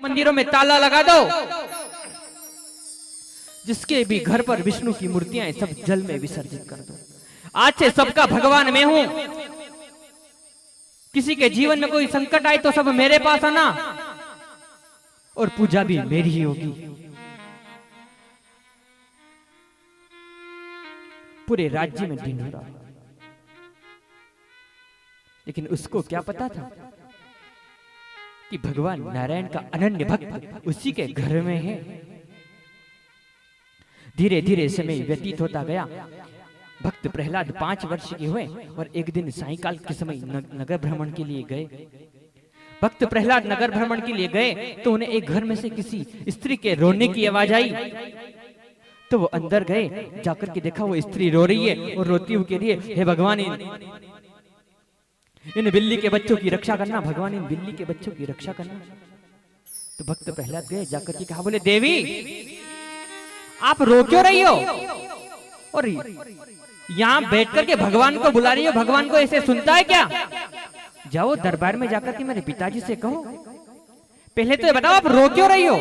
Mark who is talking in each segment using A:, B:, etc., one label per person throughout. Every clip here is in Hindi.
A: मंदिरों में ताला लगा दो। जिसके भी घर पर विष्णु की मूर्तियां सब जल में विसर्जित कर दो। आज से सबका भगवान मैं हूं। किसी के जीवन में कोई संकट आए तो सब मेरे पास आना और पूजा भी मेरी ही होगी। पूरे राज्य में ढिंढोरा। लेकिन उसको क्या पता था कि भगवान नारायण का अनन्य भक्त उसी के घर में है। धीरे धीरे समय व्यतीत होता गया। भक्त प्रहलाद 5 वर्ष के हुए और एक दिन सायंकाल के समय नगर भ्रमण के लिए गए। भक्त प्रहलाद नगर भ्रमण के लिए गए तो उन्हें एक घर में से किसी स्त्री के रोने की आवाज आई। तो वो अंदर गए, जाकर के देखा वो स्त्री रो रही है और रोती हुई कह रही है, हे भगवान इन बिल्ली के बच्चों की रक्षा करना, भगवान इन बिल्ली के बच्चों की रक्षा करना। तो भक्त प्रहलाद गए, जाकर के कहा, बोले देवी आप रो क्यों रही हो और यहाँ बैठ करके भगवान को बुला रही हो? भगवान को ऐसे सुनता है क्या? जाओ दरबार में जाकर के मेरे पिताजी से कहो। पहले तो ये बताओ आप रो क्यों रही हो?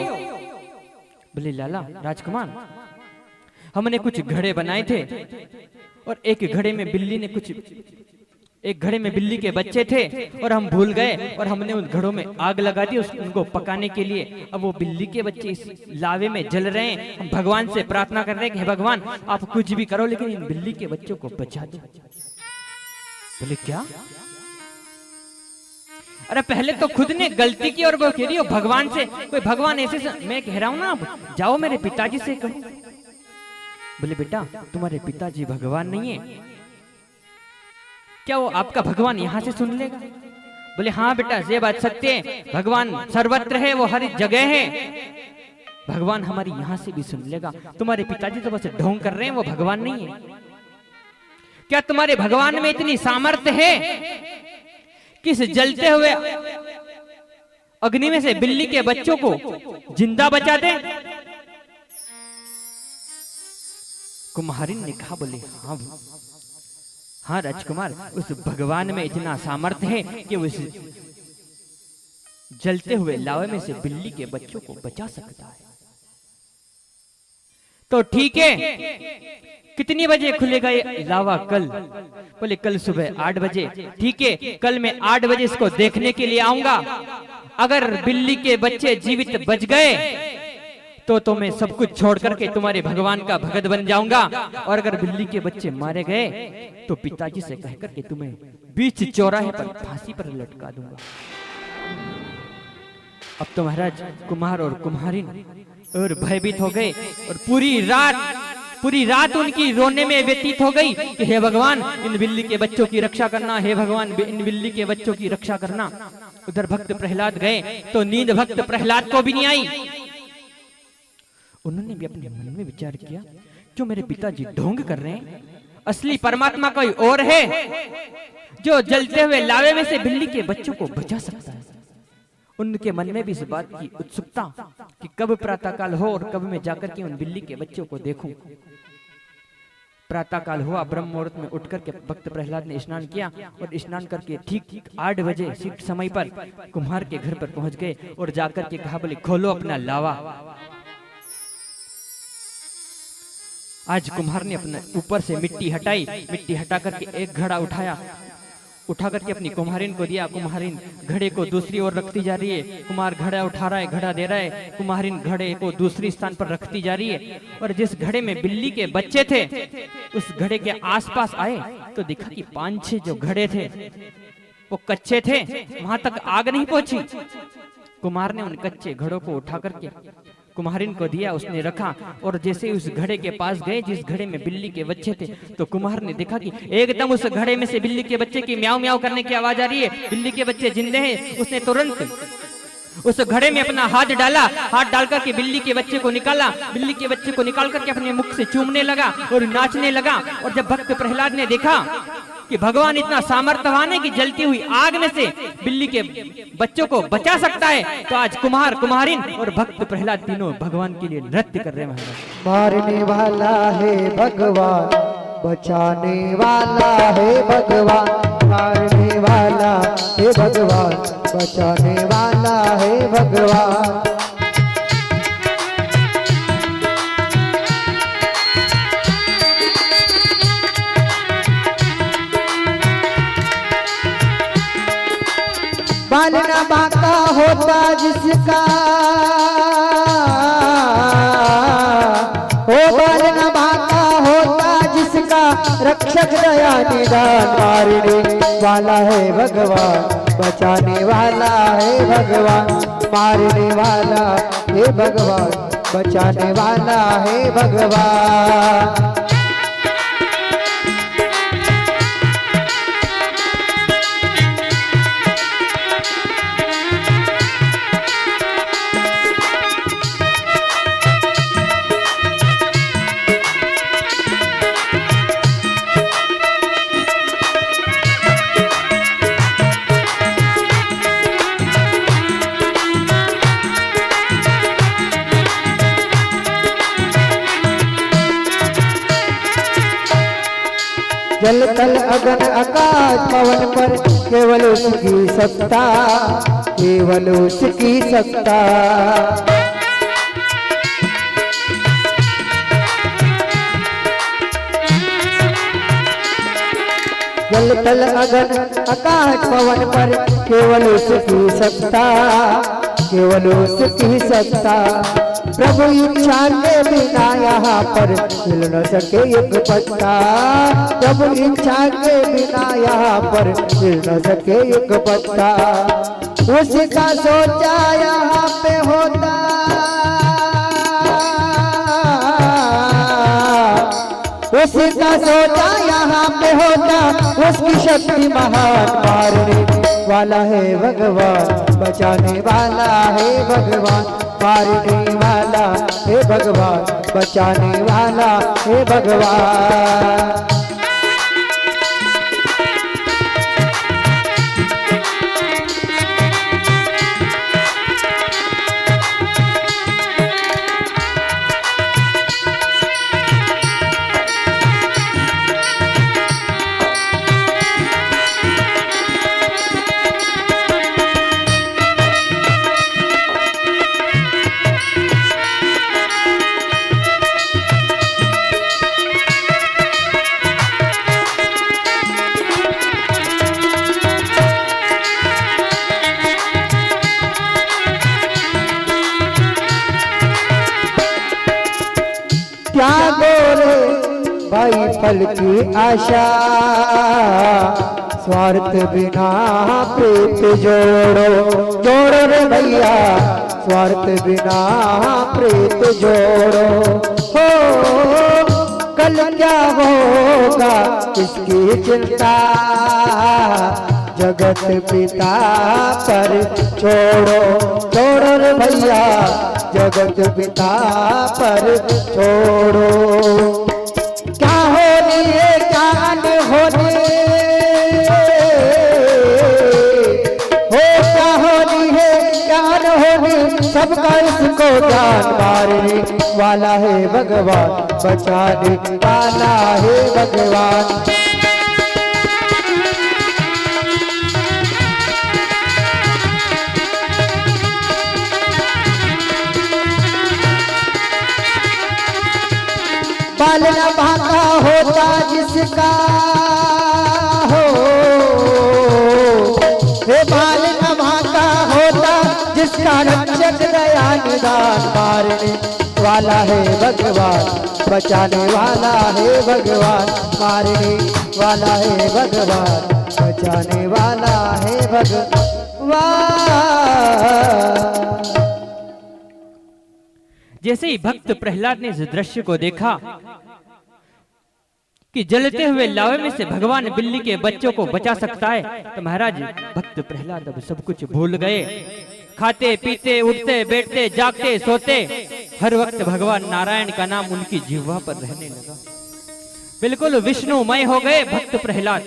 A: बोले लाला राजकुमार, हमने कुछ घड़े बनाए थे और एक घड़े में बिल्ली के बच्चे थे और हम भूल गए और हमने उन घड़ों में आग लगा दी उनको पकाने के लिए। अब वो बिल्ली के बच्चे इस लावे में जल रहे हैं। हम भगवान से प्रार्थना कर रहे हैं कि हे भगवान आप कुछ भी करो लेकिन इन बिल्ली के बच्चों को बचा दो। बोले क्या? अरे पहले तो खुद ने गलती की और वो कह रही हो भगवान से, कोई भगवान ऐसे मैं कह रहा हूं ना, आप जाओ मेरे पिताजी से कहो। बोले बेटा तुम्हारे पिताजी भगवान नहीं है क्या? वो आपका भगवान यहाँ से सुन लेगा? बोले हाँ बेटा ये बात सत्य है, भगवान सर्वत्र है, वो हर जगह है, भगवान हमारी यहाँ से भी सुन लेगा। तुम्हारे पिताजी तो बस ढोंग कर रहे हैं, वो भगवान नहीं है। क्या तुम्हारे भगवान में इतनी सामर्थ्य है कि इस जलते हुए अग्नि में से बिल्ली के बच्चों को जिंदा बचा दे? कुम्हारिन ने कहा, बोले हाँ राजकुमार, उस भगवान में इतना सामर्थ्य है कि उस जलते हुए लावे में से बिल्ली के बच्चों को बचा सकता है। तो ठीक है, कितनी बजे खुलेगा ये लावा कल? बोले कल सुबह 8 बजे। ठीक है, कल मैं 8 बजे इसको देखने के लिए आऊंगा। अगर बिल्ली के बच्चे जीवित बच गए तो मैं सब कुछ छोड़ करके तुम्हारे भगवान का भगत बन जाऊंगा, और अगर बिल्ली के बच्चे मारे गए तो पिताजी से कहकर के तुम्हें बीच चौराहे पर फांसी पर लटका दूंगा। अब तो महाराज कुम्हार और कुम्हारिन और भयभीत हो गए और पूरी रात उनकी रोने में व्यतीत हो गई कि हे भगवान इन बिल्ली के बच्चों की रक्षा करना, हे भगवान इन बिल्ली के बच्चों की रक्षा करना। उधर भक्त प्रहलाद गए तो नींद भक्त प्रहलाद को भी नहीं आई। उन्होंने भी अपने मन में विचार किया, जो मेरे पिताजी ढोंग कर रहे हैं, असली परमात्मा कोई और है जो जलते हुए लावे में से बिल्ली के बच्चों को बचा सकता है। उनके मन में भी इस बात की उत्सुकता कि कब प्रातःकाल हो और कब मैं जाकर के उन बिल्ली के बच्चों को देखूं। प्रातःकाल हुआ, ब्रह्म मुहूर्त में उठ करके भक्त प्रहलाद ने स्नान किया और स्नान करके ठीक 8 बजे ठीक समय पर कुम्हार के घर पर पहुंच गए और जाकर के कहा, बोले खोलो अपना लावा। आज कुम्हार ने अपने ऊपर से मिट्टी हटाई, मिट्टी हटा करके एक घड़ा उठा करके अपनी कुम्हारिन को दिया। कुम्हारिन घड़े को दूसरी ओर रखती जा रही है, कुम्हार घड़ा उठा रहा है, घड़ा दे रहा है, कुम्हारिन घड़े को दूसरी स्थान पर रखती जा रही है। और जिस घड़े में बिल्ली के बच्चे थे उस घड़े के आसपास आए तो देखा कि 5-6 जो घड़े थे वो कच्चे थे, वहां तक आग नहीं पहुंची। कुम्हार ने उन कच्चे घड़ों को उठा करके कुम्हारिन को दिया, उसने रखा और जैसे उस घड़े के पास गए जिस घड़े में बिल्ली के बच्चे थे तो कुम्हार ने देखा कि एकदम उस घड़े में से बिल्ली के बच्चे की म्याऊ म्याऊ करने की आवाज आ रही है, बिल्ली के बच्चे जिंदे हैं। उसने तुरंत उस घड़े में अपना हाथ डाला, हाथ डालकर के बिल्ली के बच्चे को निकाला, बिल्ली के बच्चे को निकाल करके अपने मुख से चूमने लगा और नाचने लगा। और जब भक्त प्रहलाद ने देखा कि भगवान इतना सामर्थ्यवान है कि जलती हुई आग में से बिल्ली के बच्चों को बचा सकता है, तो आज कुम्हार कुम्हारिन और भक्त प्रहलाद तीनों भगवान के लिए नृत्य कर रहे हैं।
B: मारने वाला है भगवान, बचाने वाला है भगवान, मारने वाला है भगवान, बचाने वाला है भगवान। बाल न बांका होता जिसका, ओ बाल न बांका होता जिसका, रक्षक दया निदान मारने वाला है भगवान, बचाने वाला है भगवान, मारने वाला है भगवान, बचाने वाला है भगवान। जल तल अगन आकाश पवन पर केवल उसकी सत्ता, केवल उसकी सत्ता। जल तल अगन आकाश पवन पर केवल उसकी सत्ता, केवल उसकी सत्ता। प्रभु इच्छा के बिना यहाँ पर हिल न सके एक पत्ता, प्रभु इच्छा के बिना यहाँ पर हिल न सके एक पत्ता। उसका सोचा यहाँ पे होता, उसका सोचा यहाँ पे होता, उसकी शक्ति महान, मारने वाला है भगवान, बचाने वाला है भगवान, मारने वाला है भगवान, बचाने वाला है भगवान। त्यागो रे भाई फल की आशा, स्वार्थ बिना प्रीत जोड़ो, जोड़ो रे भैया, स्वार्थ बिना प्रीत जोड़ो। हो कल क्या होगा इसकी चिंता, जगत पिता पर छोड़ो, छोड़ो रे भैया, जगत पिता पर छोड़ो। क्या होनी है क्या न होनी, हो क्या होनी है क्या न होनी, सबका इसको जान, मारने वाला है भगवान, बचाने वाला है भगवान। बाल न बांका होता जिसका, हो हे बाल न बांका होता जिसका, रक्षक दया निदान, मारने वाला है भगवान, बचाने वाला है भगवान, मारने वाला है भगवान, बचाने वाला है भगवान।
A: जैसे ही भक्त प्रहलाद ने इस दृश्य को देखा कि जलते हुए लावे में से भगवान बिल्ली के बच्चों को बचा सकता है, तो महाराज भक्त प्रहलाद अब सब कुछ भूल गए। खाते पीते उठते बैठते जागते सोते हर वक्त भगवान नारायण का नाम उनकी जिह्वा पर रहने लगा। बिल्कुल विष्णुमय हो गए भक्त प्रहलाद।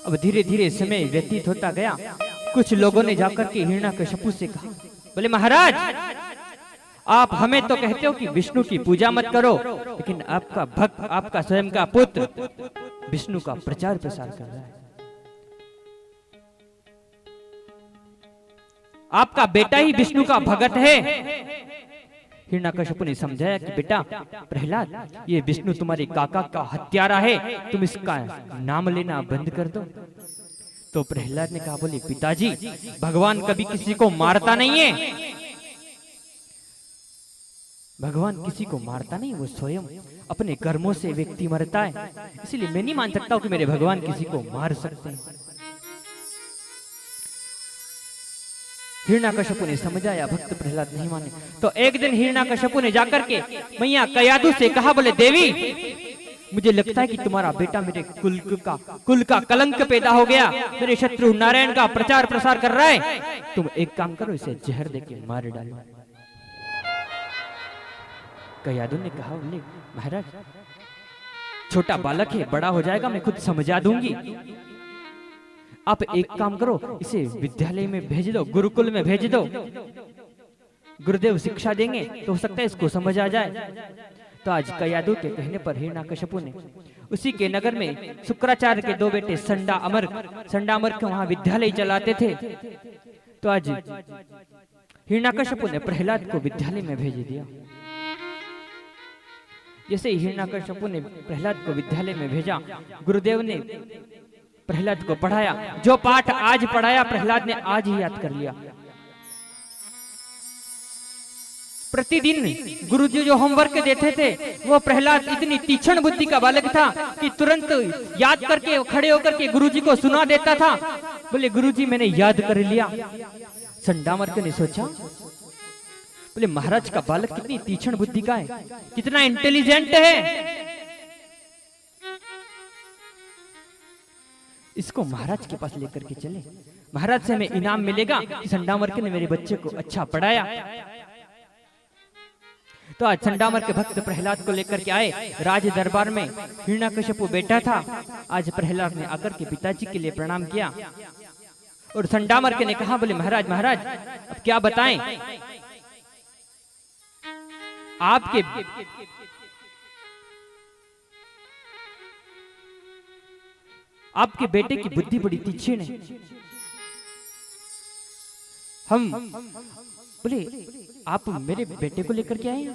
A: अब धीरे धीरे समय व्यतीत होता गया। कुछ लोगों ने जाकर के हिरण्याकश्यपु से कहा, बोले महाराज आप हमें तो कहते हो कि विष्णु की पूजा मत करो, लेकिन आपका भक्त आपका स्वयं का पुत्र विष्णु का प्रचार प्रसार कर रहा है। आपका बेटा ही विष्णु का भगत है। हिरण्याकश्यपु ने समझाया कि बेटा प्रहलाद, ये विष्णु तुम्हारे काका का हत्यारा है, तुम इसका नाम लेना बंद कर दो। तो तो प्रहलाद ने कहा, बोले पिताजी, भगवान कभी किसी को मारता नहीं है, भगवान किसी को मारता नहीं, वो स्वयं अपने कर्मों से व्यक्ति मरता है, इसलिए मैं नहीं मान सकता हूं कि मेरे भगवान किसी को मार सकते हैं। हिरण्यकश्यप ने समझाया, भक्त प्रहलाद नहीं माने। तो एक दिन हिरण्यकश्यप ने जाकर के मैया कयाधु से कहा, बोले देवी, मुझे लगता है कि तुम्हारा बेटा मेरे कुल का कलंक पैदा हो गया, मेरे शत्रु नारायण का प्रचार प्रसार कर रहा है, तुम एक काम करो, इसे जहर देके मार डालो। कयाधु ने कहा, बोले महाराज, छोटा बालक है, बड़ा हो जाएगा, मैं खुद समझा दूंगी, आप एक काम करो, इसे विद्यालय में भेज दो, गुरुकुल में भेज दो, गुरुदेव शिक्षा देंगे तो हो सकता है इसको समझ आ जाए। तो आज कयाधु के कहने पर हिरण्यकश्यपु ने उसी के नगर में शुक्राचार्य के दो बेटे संडा अमर के वहां विद्यालय चलाते थे। तो आज हिरण्यकश्यपु ने प्रहलाद को विद्यालय में भेज दिया। जैसे हिरण्यकश्यपु ने प्रहलाद को विद्यालय में भेजा, गुरुदेव ने प्रहलाद को पढ़ाया, जो पाठ आज पढ़ाया प्रहलाद ने आज ही याद कर लिया। प्रतिदिन गुरुजी जो होमवर्क देते थे, वो प्रहलाद इतनी तीक्ष्ण बुद्धि का बालक था कि तुरंत याद करके खड़े होकर के गुरुजी को सुना देता था। बोले गुरुजी, मैंने याद कर लिया। संडामर्क ने सोचा, बोले महाराज का बालक कितनी तीक्ष्ण बुद्धि का है, कितना इंटेलिजेंट है, इसको महाराज के पास लेकर के चले, महाराज से हमें इनाम मिलेगा कि संडामर्क ने मेरे बच्चे को अच्छा पढ़ाया। तो आज संडामर्क के भक्त प्रहलाद को लेकर के आए राज दरबार में। हिरण्यकश्यपु बैठा था। आज प्रहलाद ने आकर के पिताजी के लिए प्रणाम किया और संडामर्क ने कहा, बोले महाराज महाराज अब क्या बताएं, आपके बेटे की बुद्धि बड़ी तीक्ष्ण है। हम बोले आप मेरे बेटे को लेकर के आए हैं?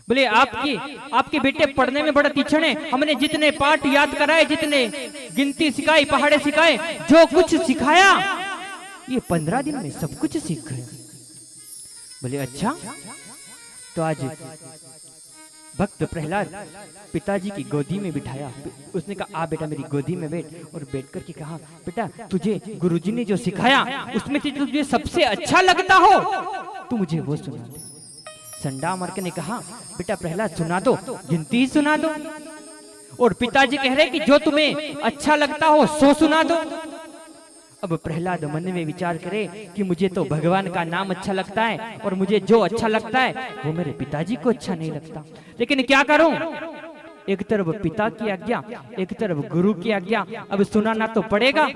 A: बोले आपके बेटे पढ़ने में बड़ा तीक्ष्ण है, हमने जितने पाठ याद कराए, जितने गिनती सिखाई, पहाड़े सिखाए, जो कुछ सिखाया ये 15 दिन में सब कुछ सीख गए। बोले अच्छा। तो आज भक्त प्रहलाद पिताजी की गोदी में बिठाया। उसने कहा, आ बेटा मेरी गोदी में बैठ, और बैठ कर के कहा, बेटा तुझे गुरुजी ने जो सिखाया उसमें से तुझे सबसे अच्छा लगता हो तू मुझे वो सुना दे। संडामर्क ने कहा, बेटा प्रहलाद सुना दो, गिनती सुना दो। और पिताजी कह रहे कि जो तुम्हें अच्छा लगता हो सो सुना दो। अब प्रहलाद मन में विचार करे कि मुझे तो भगवान का नाम अच्छा लगता है और मुझे जो अच्छा लगता है वो मेरे पिताजी को अच्छा नहीं लगता, लेकिन क्या करूं? एक तरफ पिता की आज्ञा, एक तरफ गुरु की आज्ञा, अब सुनाना तो पड़ेगा।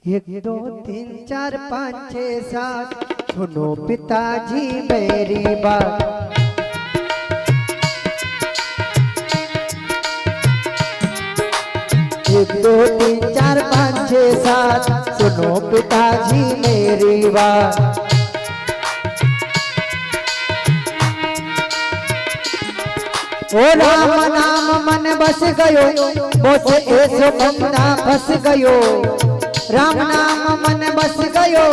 B: 1 2 3 4 5 6 7 सुनो पिताजी मेरी बात। 1 2 3 4 5 6 7 सुनो पिताजी मेरी बात। ओ राम नाम मन बस गयो, बोस ऐसो बंदा फंस गयो। राम नाम मन बस गयो,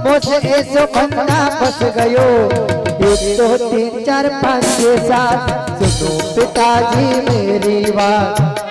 B: बोस ऐसो बंदा फंस गयो। 1 2 3 4 5 6 7 सुनो पिताजी मेरी बात।